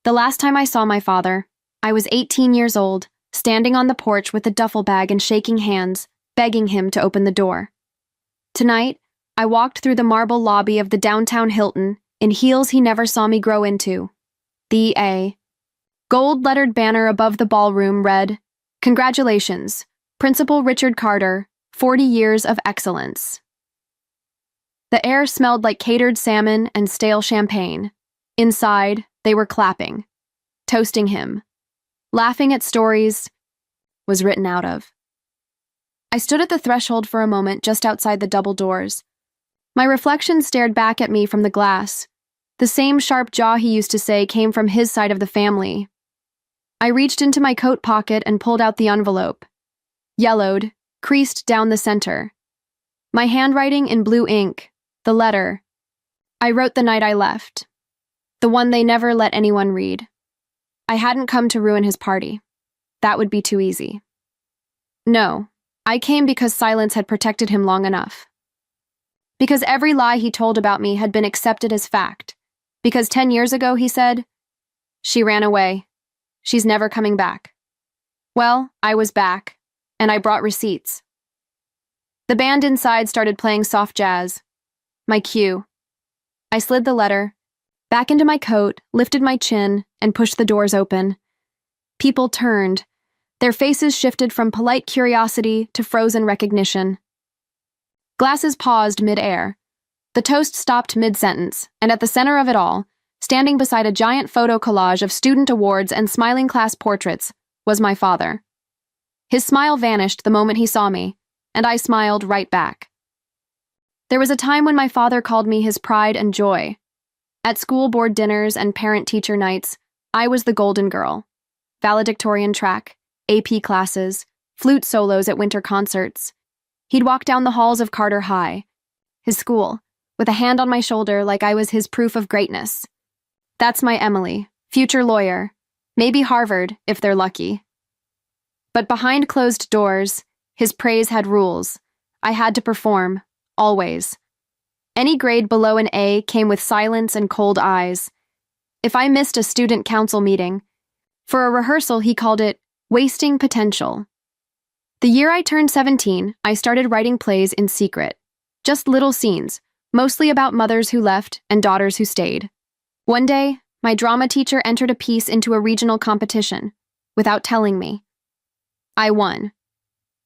The last time I saw my father, I was 18 years old, standing on the porch with a duffel bag and shaking hands, begging him to open the door. Tonight, I walked through the marble lobby of the downtown Hilton in heels he never saw me grow into. The A. Gold-lettered banner above the ballroom read, "Congratulations, Principal Richard Carter, 40 years of excellence." The air smelled like catered salmon and stale champagne. Inside, they were clapping, toasting him. Laughing at stories was written out of. I stood at the threshold for a moment just outside the double doors. My reflection stared back at me from the glass. The same sharp jaw he used to say came from his side of the family. I reached into my coat pocket and pulled out the envelope. Yellowed, creased down the center. My handwriting in blue ink, the letter. I wrote the night I left. The one they never let anyone read. I hadn't come to ruin his party. That would be too easy. No, I came because silence had protected him long enough. Because every lie he told about me had been accepted as fact. Because 10 years ago he said, "She ran away. She's never coming back." Well, I was back, and I brought receipts. The band inside started playing soft jazz. My cue. I slid the letter back into my coat, lifted my chin, and pushed the doors open. People turned. Their faces shifted from polite curiosity to frozen recognition. Glasses paused mid-air. The toast stopped mid-sentence, and at the center of it all, standing beside a giant photo collage of student awards and smiling class portraits, was my father. His smile vanished the moment he saw me, and I smiled right back. There was a time when my father called me his pride and joy. At school board dinners and parent-teacher nights, I was the golden girl. Valedictorian track, AP classes, flute solos at winter concerts. He'd walk down the halls of Carter High, his school, with a hand on my shoulder like I was his proof of greatness. That's my Emily, future lawyer, maybe Harvard if they're lucky. But behind closed doors, his praise had rules. I had to perform, always. Any grade below an A came with silence and cold eyes. If I missed a student council meeting, for a rehearsal he called it wasting potential. The year I turned 17, I started writing plays in secret. Just little scenes, mostly about mothers who left and daughters who stayed. One day, my drama teacher entered a piece into a regional competition, without telling me. I won.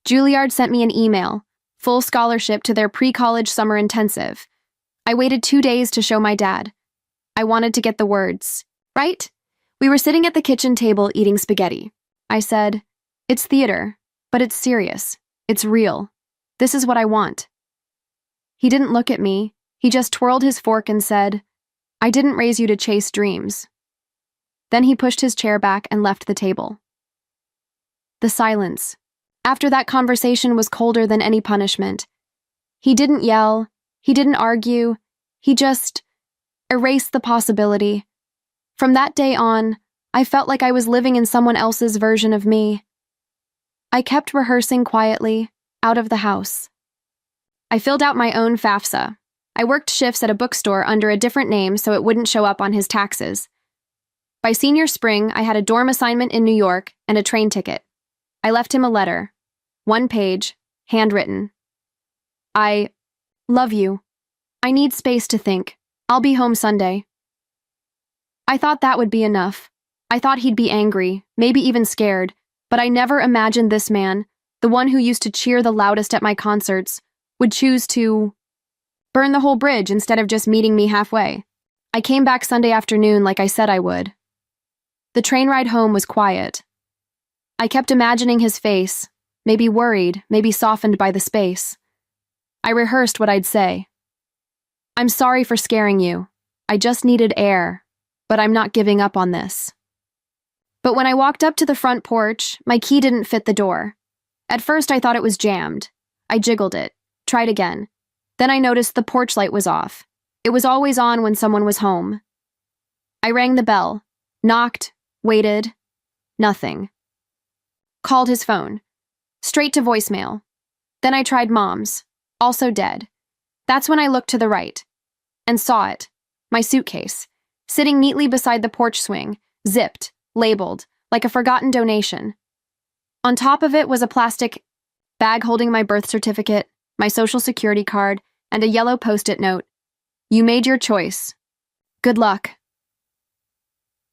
Juilliard sent me an email, full scholarship to their pre-college summer intensive. I waited 2 days to show my dad. I wanted to get the words, right? We were sitting at the kitchen table eating spaghetti. I said, "It's theater, but it's serious. It's real. This is what I want." He didn't look at me. He just twirled his fork and said, "I didn't raise you to chase dreams." Then he pushed his chair back and left the table. The silence after that conversation was colder than any punishment. He didn't yell. He didn't argue. He just erased the possibility. From that day on, I felt like I was living in someone else's version of me. I kept rehearsing quietly, out of the house. I filled out my own FAFSA. I worked shifts at a bookstore under a different name so it wouldn't show up on his taxes. By senior spring, I had a dorm assignment in New York and a train ticket. I left him a letter. 1 page, handwritten. I love you. I need space to think. I'll be home Sunday. I thought that would be enough. I thought he'd be angry, maybe even scared, but I never imagined this man, the one who used to cheer the loudest at my concerts, would choose to burn the whole bridge instead of just meeting me halfway. I came back Sunday afternoon like I said I would. The train ride home was quiet. I kept imagining his face, maybe worried, maybe softened by the space. I rehearsed what I'd say. "I'm sorry for scaring you. I just needed air, but I'm not giving up on this." But when I walked up to the front porch, my key didn't fit the door. At first I thought it was jammed. I jiggled it, tried again. Then I noticed the porch light was off. It was always on when someone was home. I rang the bell, knocked, waited, nothing. Called his phone. Straight to voicemail. Then I tried Mom's, also dead. That's when I looked to the right and saw it, my suitcase, sitting neatly beside the porch swing, zipped, labeled, like a forgotten donation. On top of it was a plastic bag holding my birth certificate, my social security card, and a yellow post-it note. You made your choice. Good luck.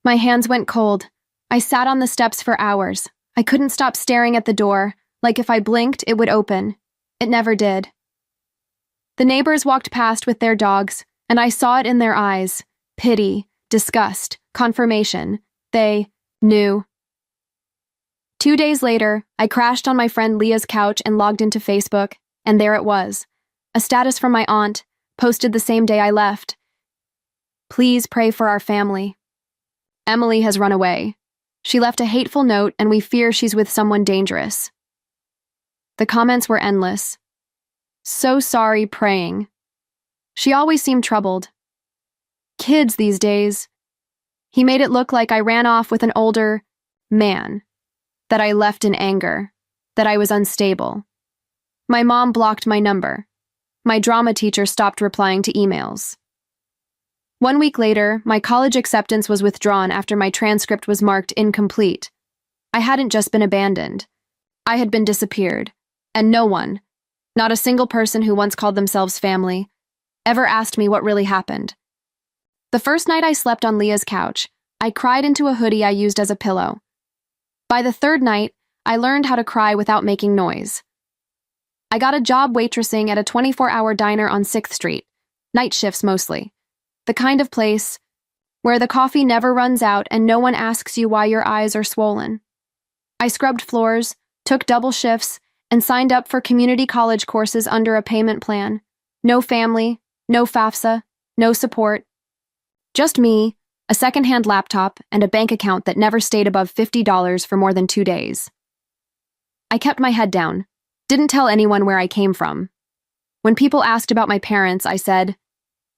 My hands went cold. I sat on the steps for hours. I couldn't stop staring at the door, like if I blinked, it would open. It never did. The neighbors walked past with their dogs, and I saw it in their eyes. Pity, disgust, confirmation. They knew. 2 days later, I crashed on my friend Leah's couch and logged into Facebook, and there it was. A status from my aunt, posted the same day I left. Please pray for our family. Emily has run away. She left a hateful note, and we fear she's with someone dangerous. The comments were endless. So sorry, praying. She always seemed troubled. Kids these days. He made it look like I ran off with an older man, that I left in anger, that I was unstable. My mom blocked my number. My drama teacher stopped replying to emails. 1 week later, my college acceptance was withdrawn after my transcript was marked incomplete. I hadn't just been abandoned. I had been disappeared, and no one, not a single person who once called themselves family, ever asked me what really happened. The first night I slept on Leah's couch, I cried into a hoodie I used as a pillow. By the third night, I learned how to cry without making noise. I got a job waitressing at a 24-hour diner on 6th Street, night shifts mostly. The kind of place where the coffee never runs out and no one asks you why your eyes are swollen. I scrubbed floors, took double shifts, and signed up for community college courses under a payment plan. No family, no FAFSA, no support. Just me, a secondhand laptop, and a bank account that never stayed above $50 for more than 2 days. I kept my head down, didn't tell anyone where I came from. When people asked about my parents, I said,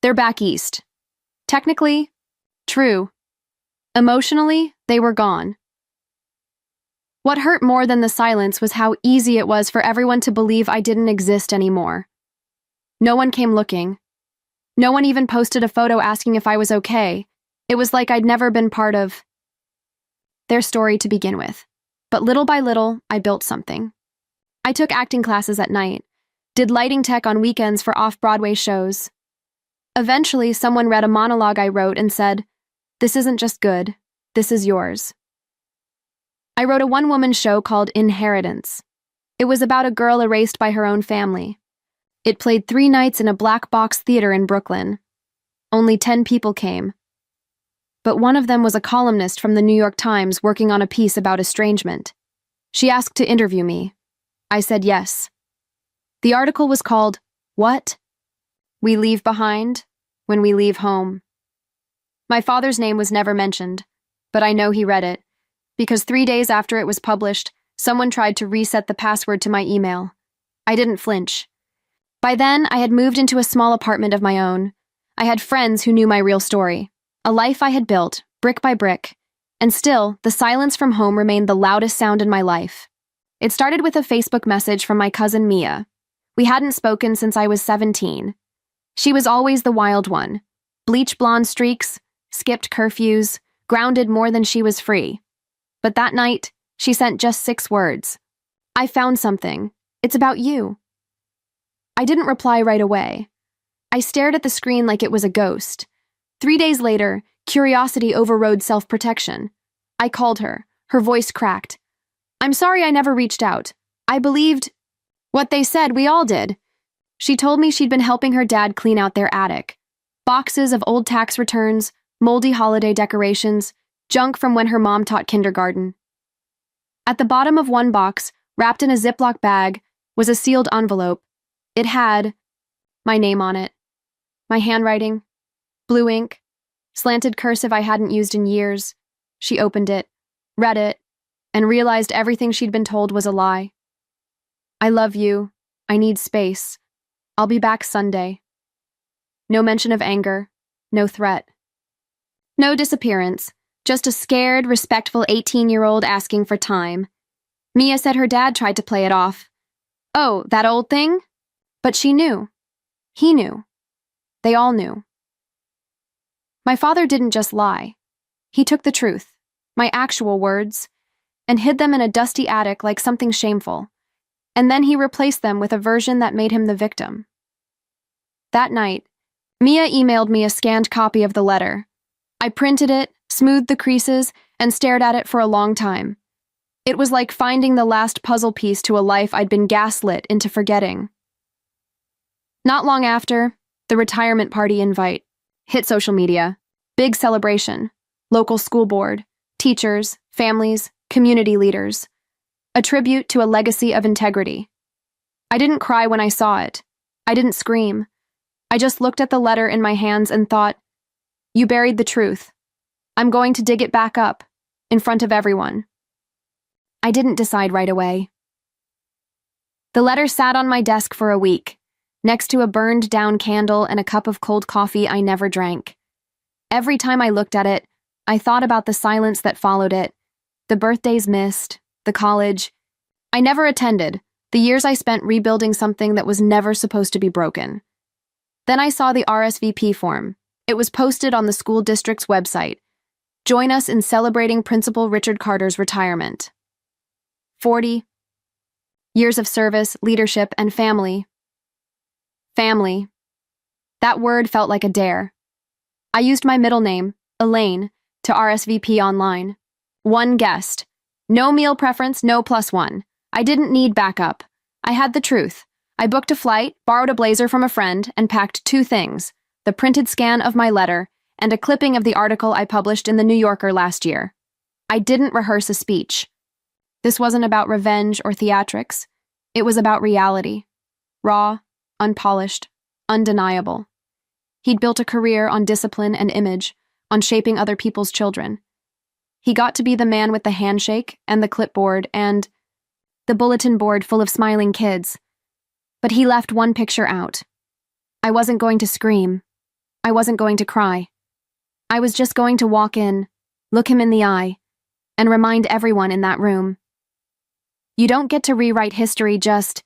they're back east. Technically, true. Emotionally, they were gone. What hurt more than the silence was how easy it was for everyone to believe I didn't exist anymore. No one came looking. No one even posted a photo asking if I was okay. It was like I'd never been part of their story to begin with. But little by little, I built something. I took acting classes at night, did lighting tech on weekends for off-Broadway shows. Eventually, someone read a monologue I wrote and said, "This isn't just good, this is yours." I wrote a one-woman show called Inheritance. It was about a girl erased by her own family. It played 3 nights in a black box theater in Brooklyn. Only 10 people came. But one of them was a columnist from the New York Times working on a piece about estrangement. She asked to interview me. I said yes. The article was called, What We Leave Behind When We Leave Home. My father's name was never mentioned, but I know he read it, because 3 days after it was published, someone tried to reset the password to my email. I didn't flinch. By then, I had moved into a small apartment of my own. I had friends who knew my real story, a life I had built, brick by brick, and still, the silence from home remained the loudest sound in my life. It started with a Facebook message from my cousin Mia. We hadn't spoken since I was 17. She was always the wild one. Bleach blonde streaks, skipped curfews, grounded more than she was free. But that night, she sent just 6 words. I found something. It's about you. I didn't reply right away. I stared at the screen like it was a ghost. 3 days later, curiosity overrode self-protection. I called her. Her voice cracked. I'm sorry I never reached out. I believed what they said, we all did. She told me she'd been helping her dad clean out their attic. Boxes of old tax returns, moldy holiday decorations, junk from when her mom taught kindergarten. At the bottom of one box, wrapped in a Ziploc bag, was a sealed envelope. It had my name on it. My handwriting, blue ink, slanted cursive I hadn't used in years. She opened it, read it, and realized everything she'd been told was a lie. I love you. I need space. I'll be back Sunday. No mention of anger, no threat. No disappearance, just a scared, respectful 18-year-old asking for time. Mia said her dad tried to play it off. Oh, that old thing? But she knew. He knew. They all knew. My father didn't just lie. He took the truth, my actual words, and hid them in a dusty attic like something shameful. And then he replaced them with a version that made him the victim. That night, Mia emailed me a scanned copy of the letter. I printed it, smoothed the creases, and stared at it for a long time. It was like finding the last puzzle piece to a life I'd been gaslit into forgetting. Not long after, the retirement party invite hit social media. Big celebration. Local school board, teachers, families, community leaders. A tribute to a legacy of integrity. I didn't cry when I saw it. I didn't scream. I just looked at the letter in my hands and thought, you buried the truth. I'm going to dig it back up, in front of everyone. I didn't decide right away. The letter sat on my desk for a week, next to a burned-down candle and a cup of cold coffee I never drank. Every time I looked at it, I thought about the silence that followed it, the birthdays missed, the college I never attended, the years I spent rebuilding something that was never supposed to be broken. Then I saw the RSVP form. It was posted on the school district's website. Join us in celebrating Principal Richard Carter's retirement. 40 years of service, leadership, and family. Family. That word felt like a dare. I used my middle name, Elaine, to RSVP online. One guest. No meal preference, no +1. I didn't need backup. I had the truth. I booked a flight, borrowed a blazer from a friend, and packed 2 things: the printed scan of my letter and a clipping of the article I published in the New Yorker last year. I didn't rehearse a speech. This wasn't about revenge or theatrics. It was about reality. Raw, unpolished, undeniable. He'd built a career on discipline and image, on shaping other people's children. He got to be the man with the handshake and the clipboard and the bulletin board full of smiling kids. But he left one picture out. I wasn't going to scream. I wasn't going to cry. I was just going to walk in, look him in the eye, and remind everyone in that room. You don't get to rewrite history just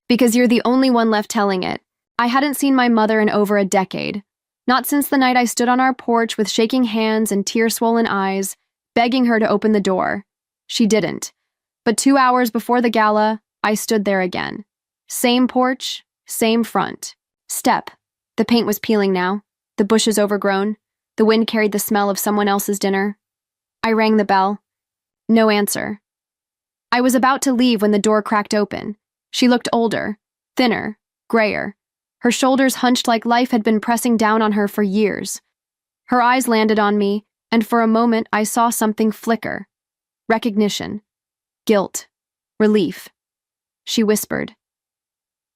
because you're the only one left telling it. I hadn't seen my mother in over a decade. Not since the night I stood on our porch with shaking hands and tear-swollen eyes, begging her to open the door. She didn't. But 2 hours before the gala, I stood there again. Same porch, same front. Step. The paint was peeling now. The bushes overgrown. The wind carried the smell of someone else's dinner. I rang the bell. No answer. I was about to leave when the door cracked open. She looked older, thinner, grayer. Her shoulders hunched like life had been pressing down on her for years. Her eyes landed on me, and for a moment I saw something flicker. Recognition. Guilt. Relief. She whispered,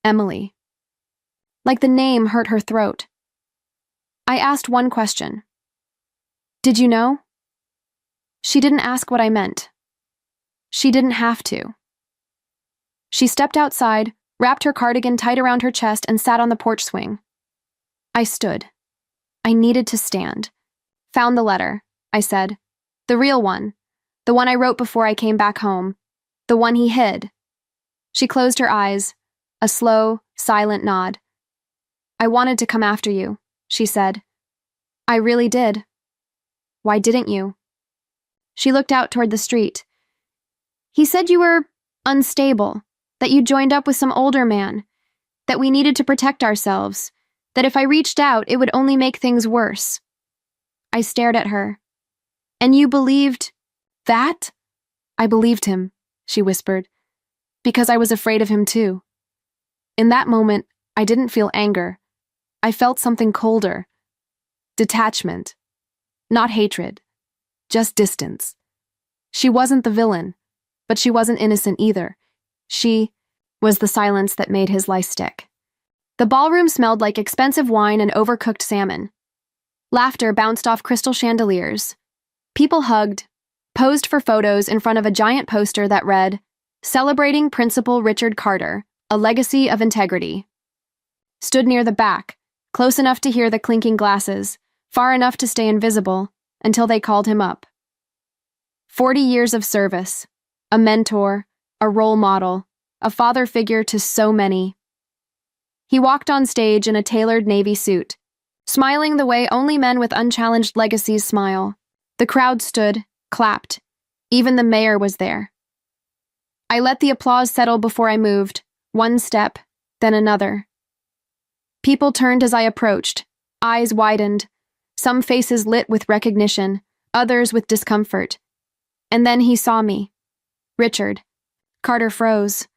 "Emily." Like the name hurt her throat. I asked one question. "Did you know?" She didn't ask what I meant. She didn't have to. She stepped outside, wrapped her cardigan tight around her chest, and sat on the porch swing. I stood. I needed to stand. "Found the letter," I said. "The real one. The one I wrote before I came back home. The one he hid." She closed her eyes, a slow, silent nod. "I wanted to come after you," she said. "I really did." "Why didn't you?" She looked out toward the street. "He said you were unstable, that you joined up with some older man, that we needed to protect ourselves, that if I reached out, it would only make things worse." I stared at her. "And you believed that?" "I believed him," she whispered, "because I was afraid of him too." In that moment, I didn't feel anger. I felt something colder. Detachment. Not hatred. Just distance. She wasn't the villain, but she wasn't innocent either. She was the silence that made his lie stick. The ballroom smelled like expensive wine and overcooked salmon. Laughter bounced off crystal chandeliers. People hugged, posed for photos in front of a giant poster that read, "Celebrating Principal Richard Carter, a legacy of integrity." Stood near the back, close enough to hear the clinking glasses, far enough to stay invisible, until they called him up. 40 years of service, a mentor, a role model, a father figure to so many. He walked on stage in a tailored navy suit, smiling the way only men with unchallenged legacies smile. The crowd stood, clapped. Even the mayor was there. I let the applause settle before I moved, one step, then another. People turned as I approached, eyes widened, some faces lit with recognition, others with discomfort. And then he saw me. Richard. Carter froze.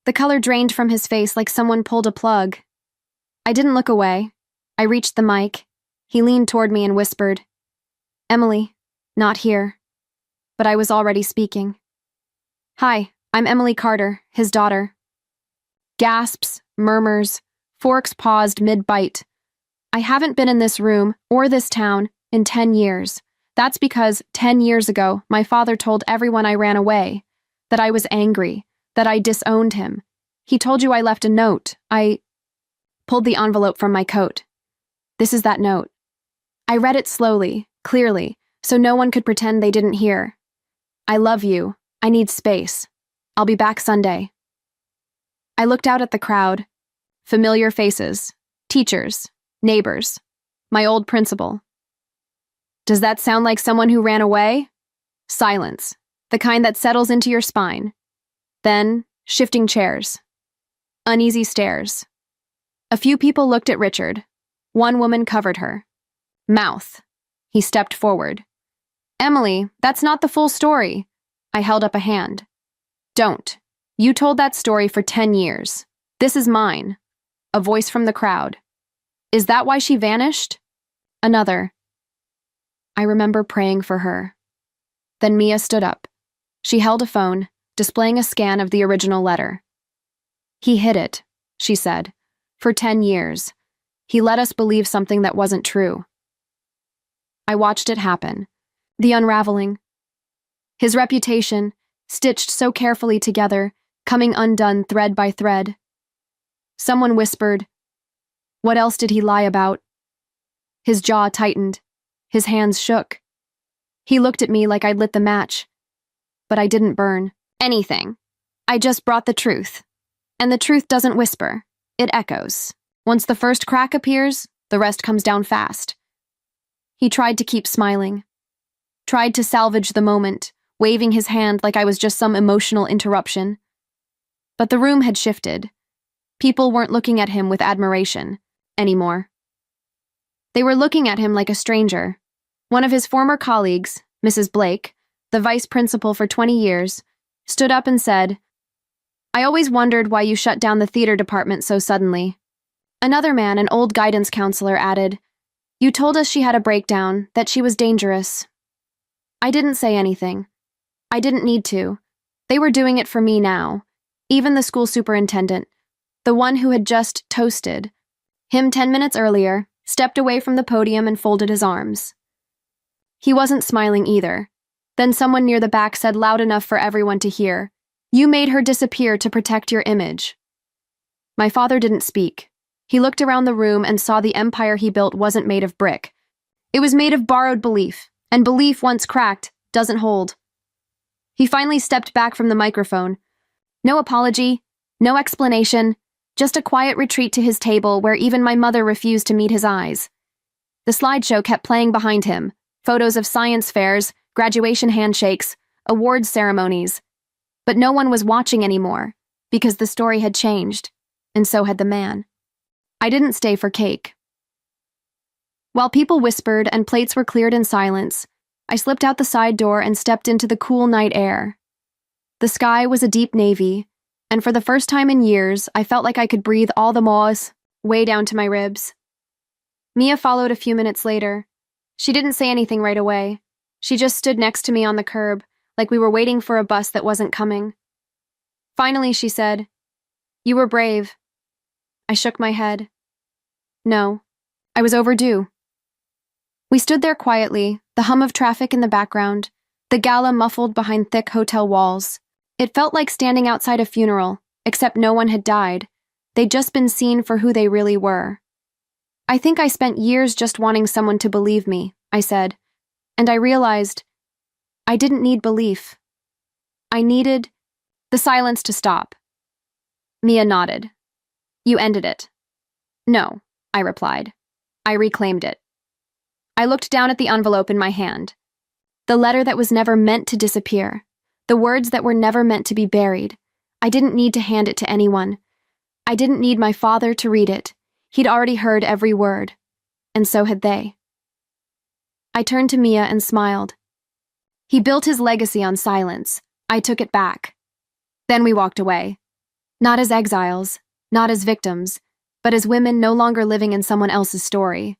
The color drained from his face like someone pulled a plug. I didn't look away. I reached the mic. He leaned toward me and whispered, "Emily, not here." But I was already speaking. "Hi, I'm Emily Carter, his daughter." Gasps, murmurs, forks paused mid-bite. I haven't been in this room or this town in 10 years. That's because 10 years ago, my father told everyone I ran away, that I was angry, that I disowned him. He told you I left a note. I pulled the envelope from my coat. This is that note. I read it slowly, clearly, so no one could pretend they didn't hear. "I love you. I need space. I'll be back Sunday." I looked out at the crowd. Familiar faces, teachers, neighbors, my old principal. Does that sound like someone who ran away? Silence, the kind that settles into your spine. Then, shifting chairs. Uneasy stares. A few people looked at Richard. One woman covered her. Mouth. He stepped forward. "Emily, that's not the full story." I held up a hand. "Don't. You told that story for 10 years. This is mine." A voice from the crowd. "Is that why she vanished?" Another. I remember praying for her. Then Mia stood up. She held a phone, displaying a scan of the original letter. "He hid it," she said. "For 10 years. He let us believe something that wasn't true." I watched it happen. The unraveling. His reputation, stitched so carefully together, coming undone thread by thread. Someone whispered, "What else did he lie about?" His jaw tightened. His hands shook. He looked at me like I'd lit the match. But I didn't burn anything. I just brought the truth. And the truth doesn't whisper. It echoes. Once the first crack appears, the rest comes down fast. He tried to keep smiling. Tried to salvage the moment, waving his hand like I was just some emotional interruption. But the room had shifted. People weren't looking at him with admiration anymore. They were looking at him like a stranger. One of his former colleagues, Mrs. Blake, the vice principal for 20 years, stood up and said, "I always wondered why you shut down the theater department so suddenly." Another man, an old guidance counselor, added, "You told us she had a breakdown, that she was dangerous." I didn't say anything. I didn't need to. They were doing it for me now. Even the school superintendent, the one who had just toasted him 10 minutes earlier, stepped away from the podium and folded his arms. He wasn't smiling either. Then someone near the back said loud enough for everyone to hear, "You made her disappear to protect your image." My father didn't speak. He looked around the room and saw the empire he built wasn't made of brick. It was made of borrowed belief, and belief once cracked doesn't hold. He finally stepped back from the microphone. No apology, no explanation, just a quiet retreat to his table where even my mother refused to meet his eyes. The slideshow kept playing behind him, photos of science fairs, graduation handshakes, awards ceremonies. But no one was watching anymore, because the story had changed, and so had the man. I didn't stay for cake. While people whispered and plates were cleared in silence, I slipped out the side door and stepped into the cool night air. The sky was a deep navy, and for the first time in years, I felt like I could breathe all the moss way down to my ribs. Mia followed a few minutes later. She didn't say anything right away. She just stood next to me on the curb, like we were waiting for a bus that wasn't coming. Finally, she said, "You were brave." I shook my head. No, I was overdue. We stood there quietly, the hum of traffic in the background, the gala muffled behind thick hotel walls. It felt like standing outside a funeral, except no one had died. They'd just been seen for who they really were. "I think I spent years just wanting someone to believe me," I said, and I realized I didn't need belief. I needed the silence to stop. Mia nodded. "You ended it." "No," I replied. "I reclaimed it." I looked down at the envelope in my hand. The letter that was never meant to disappear. The words that were never meant to be buried. I didn't need to hand it to anyone. I didn't need my father to read it. He'd already heard every word. And so had they. I turned to Mia and smiled. He built his legacy on silence. I took it back. Then we walked away. Not as exiles, not as victims, but as women no longer living in someone else's story.